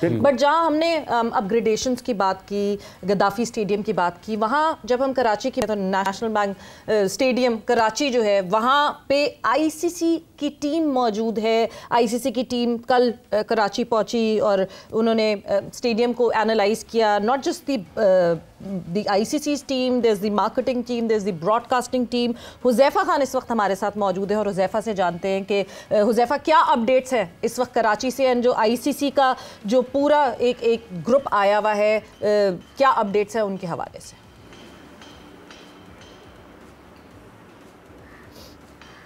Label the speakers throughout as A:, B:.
A: But जहाँ हमने upgradations की बात की, गद्दाफी स्टेडियम की बात की, वहाँ जब हम कराची की तो नेशनल बैंक स्टेडियम कराची जो है वहाँ पे आईसीसी की टीम मौजूद है। आईसीसी की टीम कल कराची पहुंची और उन्होंने स्टेडियम को एनालाइज किया। Not just the ICC team, there is the marketing team, there is the broadcasting team. Huzaifa Khan इस वक्त हमारे साथ मौजूद है और हुज़ैफा से जानते हैं कि हुज़ैफा क्या अपडेट्स हैं इस वक्त कराची से, एंड जो आईसीसी का जो पूरा एक ग्रुप आया हुआ है, क्या अपडेट्स हैं उनके हवाले से?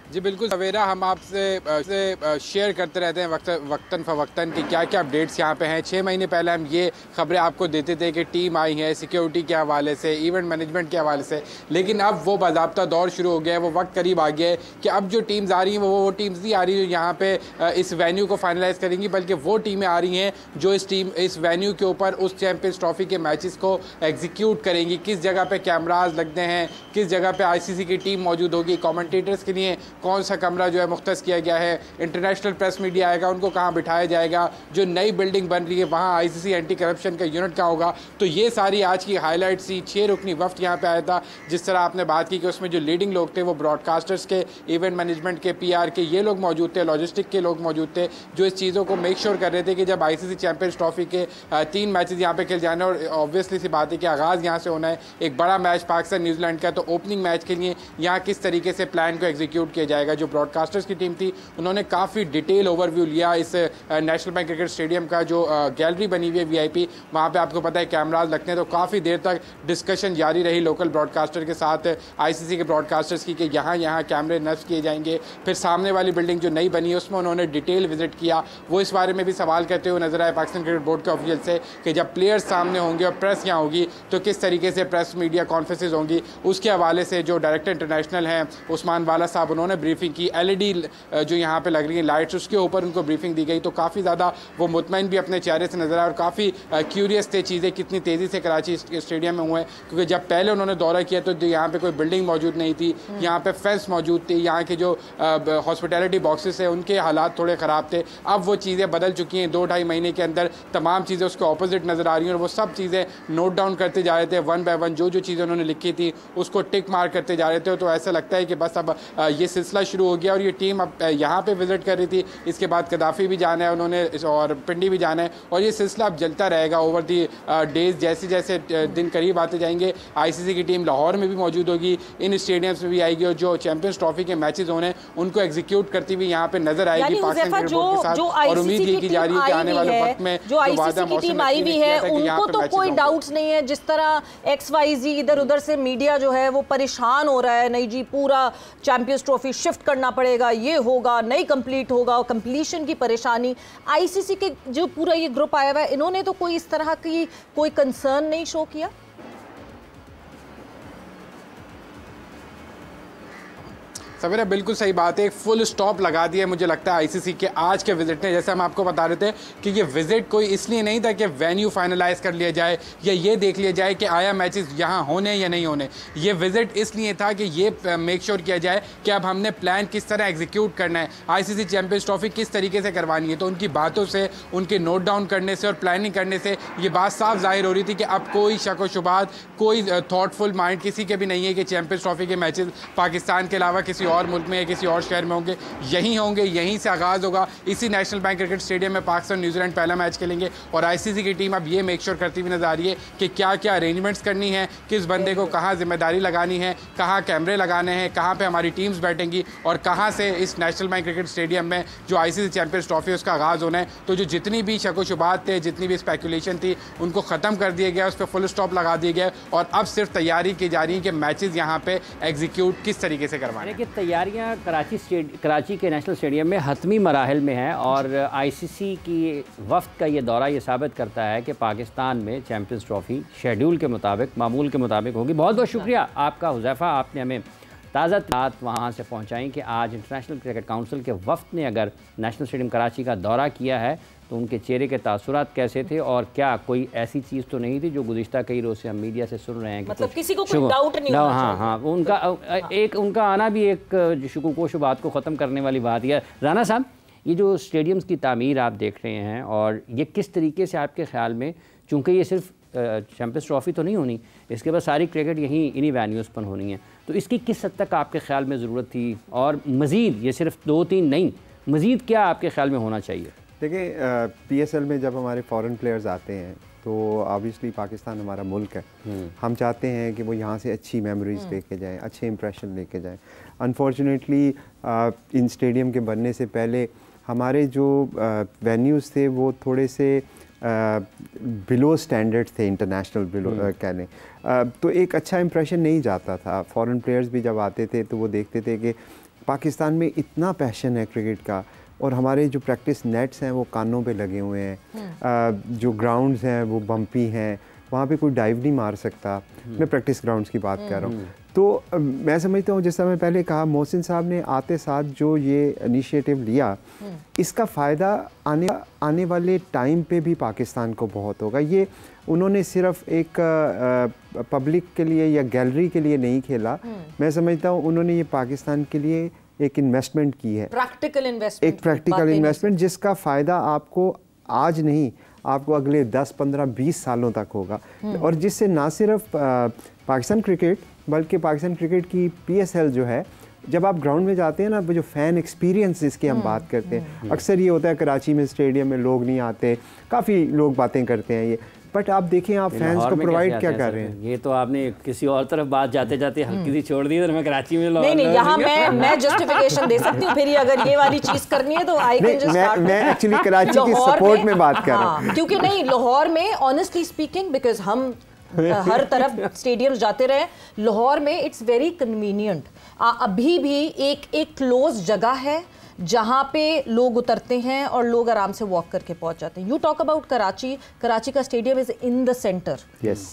B: जी बिल्कुल सवेरा, हम आपसे शेयर करते रहते हैं वक्तन फ़वक्तन कि क्या क्या अपडेट्स यहाँ पे हैं। 6 महीने पहले हम ये खबरें आपको देते थे कि टीम आई है सिक्योरिटी के हवाले से, इवेंट मैनेजमेंट के हवाले से, लेकिन अब वो बाज़ाब्ता दौर शुरू हो गया है। वो वक्त करीब आ गया है कि अब जो टीम्स आ रही हैं वो टीम्स नहीं आ रही जो यहाँ पे इस वेन्यू को फाइनलाइज़ करेंगी, बल्कि वो टीमें आ रही हैं जो इस वेन्यू के ऊपर उस चैम्पियंस ट्रॉफी के मैचेस को एग्जीक्यूट करेंगी। किस जगह पे कैमराज लगते हैं, किस जगह पे आईसीसी की टीम मौजूद होगी, कमेंटेटर्स के लिए कौन सा कमरा जो है मुख्तस किया गया है, इंटरनेशनल प्रेस मीडिया आएगा उनको कहाँ बिठाया जाएगा, जो नई बिल्डिंग बन रही है वहाँ आईसीसी एंटी करप्शन का यूनिट कहाँ होगा। तो ये सारी आज की हाईलाइट्स थी। 6 रुकनी वफ्द यहाँ पे आया था। जिस तरह आपने बात की कि उसमें जो लीडिंग लोग थे वो ब्रॉडकास्टर्स के, इवेंट मैनेजमेंट के, पीआर के, ये लोग मौजूद थे, लॉजिस्टिक के लोग मौजूद थे, जो इस चीज़ों को मेक श्योर कर रहे थे कि जब आईसीसी चैम्पियंस ट्रॉफी के 3 मैचेस यहाँ पे खेल जाने, और ऑब्वियसली सी बात है कि आगाज़ यहाँ से होना है एक बड़ा मैच पाकिस्तान न्यूजीलैंड का, तो ओपनिंग मैच के लिए यहाँ किस तरीके से प्लान को एग्जीक्यूट किया जाएगा। जो ब्रॉडकास्टर्स की टीम थी उन्होंने काफ़ी डिटेल ओवरव्यू लिया इस नेशनल बैंक क्रिकेट स्टेडियम का। जो गैलरी बनी हुई है वीआईपी, वहाँ पे आपको पता है कैमराज लगते हैं, तो काफ़ी देर तक डिस्कशन जारी रही लोकल ब्रॉडकास्टर के साथ आईसीसी के ब्रॉडकास्टर्स की कि यहाँ कैमरे नस्ब किए जाएंगे। फिर सामने वाली बिल्डिंग जो नई बनी है उसमें उन्होंने डिटेल विजिट किया। वो इस बारे में भी सवाल करते हुए नजर आए पाकिस्तान क्रिकेट बोर्ड के ऑफिशियल से कि जब प्लेयर्स सामने होंगे और प्रेस यहाँ होगी तो किस तरीके से प्रेस मीडिया कॉन्फ्रेंसेज होंगी। उसके हवाले से जो डायरेक्टर इंटरनेशनल हैं उस्मान वाला साहब, उन्होंने ब्रीफिंग की। एलईडी जो यहाँ पे लग रही है लाइट्स, उसके ऊपर उनको ब्रीफिंग दी गई, तो काफ़ी ज़्यादा वो मुतमईन भी अपने चेहरे से नजर आए और काफ़ी क्यूरियस थे चीज़ें कितनी तेज़ी से कराची स्टेडियम में हुए। क्योंकि जब पहले उन्होंने दौरा किया तो यहाँ पे कोई बिल्डिंग मौजूद नहीं थी, यहाँ पे फेंस मौजूद थी, यहाँ के जो हॉस्पिटैलिटी बॉक्सेस है उनके हालात थोड़े ख़राब थे। अब वो चीज़ें बदल चुकी हैं। 2-2.5 महीने के अंदर तमाम चीज़ें उसके ऑपोजिट नज़र आ रही हैं और वो सब चीज़ें नोट डाउन करते जा रहे थे, 1 बाय 1 जो चीज़ें उन्होंने लिखी थी उसको टिक मार करते जा रहे थे। तो ऐसा लगता है कि बस अब ये सिलसिला शुरू हो गया और ये टीम अब यहाँ पे विजिट कर रही थी। इसके बाद गद्दाफी भी जाना है उन्होंने और पिंडी भी जाना है, और ये सिलसिला अब चलता रहेगा ओवर दी डेज। जैसे जैसे दिन करीब आते जाएंगे आईसीसी की टीम लाहौर में भी मौजूद होगी, इन स्टेडियम्स में भी आएगी और जो चैंपियंस ट्रॉफी के मैचेस होने उनको एग्जीक्यूट करती हुई यहाँ पे नजर आएगी पाकिस्तान क्रिकेट बोर्ड के साथ। और उम्मीद ये की जा रही है कि आने वाले वक्त में
A: जो आईसीसी की टीम आई हुई है उनको तो कोई डाउट्स नहीं है। जिस तरह XYZ इधर उधर से मीडिया जो है वो परेशान हो रहा है, नहीं जी पूरा चैंपियंस ट्रॉफी शिफ्ट करना पड़ेगा, ये होगा नहीं कंप्लीट होगा, कंप्लीशन की परेशानी। आईसीसी के जो पूरा ये ग्रुप आया हुआ है इन्होंने तो कोई इस तरह की कोई कंसर्न नहीं शो किया।
B: सवेरा बिल्कुल सही बात है, एक फुल स्टॉप लगा दिया मुझे लगता है आईसीसी के आज के विजिट ने। जैसे हम आपको बता रहे थे कि ये विजिट कोई इसलिए नहीं था कि वेन्यू फाइनलाइज कर लिया जाए या ये देख लिया जाए कि आया मैचेस यहाँ होने या नहीं होने। ये विजिट इसलिए था कि ये मेक श्योर किया जाए कि अब हमने प्लान किस तरह एग्जीक्यूट करना है, आईसीसी चैंपियंस ट्रॉफी किस तरीके से करवानी है। तो उनकी बातों से, उनके नोट डाउन करने से और प्लानिंग करने से ये बात साफ जाहिर हो रही थी कि अब कोई शक व शुबात, कोई थॉटफुल माइंड किसी के भी नहीं है कि चैंपियंस ट्रॉफी के मैचेस पाकिस्तान के अलावा किसी और मुल्क में या किसी और शहर में होंगे, यहीं से आगाज़ होगा। इसी नेशनल बैंक क्रिकेट स्टेडियम में पाकिस्तान न्यूजीलैंड पहला मैच खेलेंगे और आईसीसी की टीम अब ये मेक श्योर करती हुई नजर आ रही है कि क्या क्या अरेंजमेंट्स करनी है, किस बंदे को कहाँ जिम्मेदारी लगानी है, कहाँ कैमरे लगाने हैं, कहाँ पे हमारी टीम्स बैठेंगी और कहाँ से इस नेशनल बैंक क्रिकेट स्टेडियम में जो आईसीसी चैंपियंस ट्रॉफी उसका आगाज़ होना है। तो जो जितनी भी शक व शुबात थे, जितनी भी स्पेकुलेशन थी, उनको ख़त्म कर दिया गया, उस पर फुल स्टॉप लगा दिया गया और अब सिर्फ तैयारी की जा रही है कि मैचेस यहाँ पे एग्जीक्यूट किस तरीके से करवाने
C: की तैयारियाँ कराची के नेशनल स्टेडियम में हतमी मराहल में है। और आईसीसी की वफ्द का ये दौरा ये साबित करता है कि पाकिस्तान में चैंपियंस ट्रॉफी शेड्यूल के मुताबिक, मामूल के मुताबिक होगी। बहुत बहुत शुक्रिया आपका हुज़ैफ़ा, आपने हमें ताज़ा बात वहाँ से पहुँचाई कि आज इंटरनेशनल क्रिकेट काउंसिल के वफ्द ने अगर नेशनल स्टेडियम कराची का दौरा किया है तो उनके चेहरे के तासुरात कैसे थे और क्या कोई ऐसी चीज़ तो नहीं थी जो गुज़िश्ता कई रोज़ से हम मीडिया से सुन रहे हैं कि
A: मतलब किसी को कोई डाउट नहीं होना चाहिए।
C: हाँ, उनका आना भी एक शुकूक व शुबात को ख़त्म करने वाली बात है। राना साहब, ये जो स्टेडियम्स की तामीर आप देख रहे हैं, और ये किस तरीके से आपके ख़्याल में, चूँकि ये सिर्फ चैम्पियंस ट्रॉफ़ी तो नहीं होनी, इसके बाद सारी क्रिकेट यहीं इन्हीं वेन्यूज़ पर होनी है, तो इसकी किस हद तक आपके ख़्याल में ज़रूरत थी, और मज़ीद ये सिर्फ 2-3 नहीं, मज़ीद क्या आपके ख़्याल में होना चाहिए?
D: देखिए, PSL में जब हमारे फॉरेन प्लेयर्स आते हैं तो ऑब्वियसली पाकिस्तान हमारा मुल्क है, हम चाहते हैं कि वो यहाँ से अच्छी मेमोरीज़ लेके जाएं, अच्छे इंप्रेशन लेके जाएं। अनफॉर्चुनेटली इन स्टेडियम के बनने से पहले हमारे जो वेन्यूज़ थे वो थोड़े से बिलो स्टैंडर्ड थे, इंटरनेशनल बिलो कह लें, तो एक अच्छा इंप्रेशन नहीं जाता था। फॉरेन प्लेयर्स भी जब आते थे तो वो देखते थे कि पाकिस्तान में इतना पैशन है क्रिकेट का, और हमारे जो प्रैक्टिस नेट्स हैं वो कानों पे लगे हुए हैं, जो ग्राउंड्स हैं वो बम्पी हैं, वहाँ पे कोई डाइव नहीं मार सकता। मैं प्रैक्टिस ग्राउंड्स की बात कर रहा हूँ। तो मैं समझता हूँ, जैसा मैं पहले कहा, मोहसिन साहब ने आते साथ जो ये इनिशिएटिव लिया, इसका फ़ायदा आने वाले टाइम पे भी पाकिस्तान को बहुत होगा। ये उन्होंने सिर्फ एक पब्लिक के लिए या गैलरी के लिए नहीं खेला, मैं समझता हूँ उन्होंने ये पाकिस्तान के लिए एक इन्वेस्टमेंट की है,
A: प्रैक्टिकल इन्वेस्टमेंट,
D: एक प्रैक्टिकल इन्वेस्टमेंट जिसका फ़ायदा आपको आज नहीं, आपको अगले 10, 15, 20 सालों तक होगा, और जिससे ना सिर्फ पाकिस्तान क्रिकेट बल्कि पाकिस्तान क्रिकेट की PSL जो है, जब आप ग्राउंड में जाते हैं ना, वो जो फ़ैन एक्सपीरियंस जिसकी हम बात करते हैं, अक्सर ये होता है कराची में स्टेडियम में लोग नहीं आते, काफ़ी लोग बातें करते हैं ये, बट आप देखें आप फैंस को प्रोवाइड क्या कर रहे हैं।
C: ये तो आपने किसी और तरफ बात जाते जाते हल्की सी छोड़ दी, तो मैं कराची में
A: नहीं यहाँ मैं जस्टिफिकेशन दे सकती हूँ, फिर अगर ये वाली चीज़ करनी है तो आई कैन जस्ट स्टार्ट।
D: मैं एक्चुअली कराची की सपोर्ट में बात कर रहा हूँ,
A: क्योंकि नहीं, लाहौर में ऑनेस्टली स्पीकिंग, बिकॉज हम हर तरफ स्टेडियम्स जाते रहे, लाहौर में इट्स वेरी कन्वीनियंट। अभी भी एक क्लोज जगह है जहाँ पे लोग उतरते हैं और लोग आराम से वॉक करके पहुंच जाते हैं। यू टॉक अबाउट कराची का stadium is in the centre,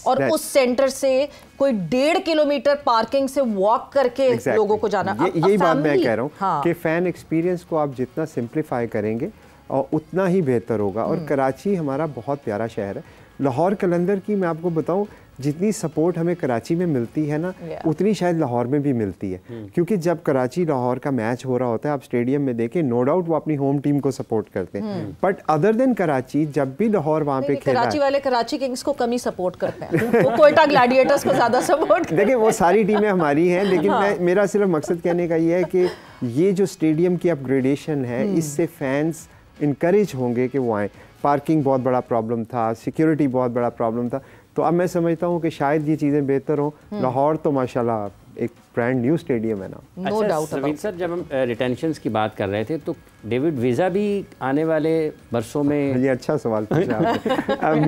A: और उस सेंटर से कोई 1.5 किलोमीटर पार्किंग से वॉक करके लोगों को जाना।
D: यही बात मैं कह रहा हूँ कि फैन एक्सपीरियंस को आप जितना सिंप्लीफाई करेंगे और उतना ही बेहतर होगा। और कराची हमारा बहुत प्यारा शहर है। लाहौर कलंदर की मैं आपको बताऊं, जितनी सपोर्ट हमें कराची में मिलती है ना, उतनी शायद लाहौर में भी मिलती है, क्योंकि जब कराची लाहौर का मैच हो रहा होता है, आप स्टेडियम में देखें, नो डाउट वो अपनी होम टीम को सपोर्ट करते हैं, बट अदर देन कराची जब भी लाहौर वहाँ पे खेला,
A: कराची वाले कराची किंग्स को कम ही सपोर्ट करते हैं, वो कोयटा ग्लैडिएटर्स को ज़्यादा सपोर्ट।
D: देखिए वो सारी टीमें हमारी हैं, लेकिन मेरा सिर्फ मकसद कहने का ये है कि ये जो स्टेडियम की अपग्रेडेशन है, इससे फैंस इनकरेज होंगे कि वो आएँ। पार्किंग बहुत बड़ा प्रॉब्लम था, सिक्योरिटी बहुत बड़ा प्रॉब्लम था, तो अब मैं समझता हूँ कि शायद ये चीज़ें बेहतर हों। लाहौर तो माशाल्लाह एक ब्रांड न्यू स्टेडियम है ना।
A: No doubt.
C: समीर सर, जब हम रिटेंशंस की बात कर रहे थे तो डेविड वीज़ा भी आने वाले बरसों में,
D: ये अच्छा सवाल पूछा आपने।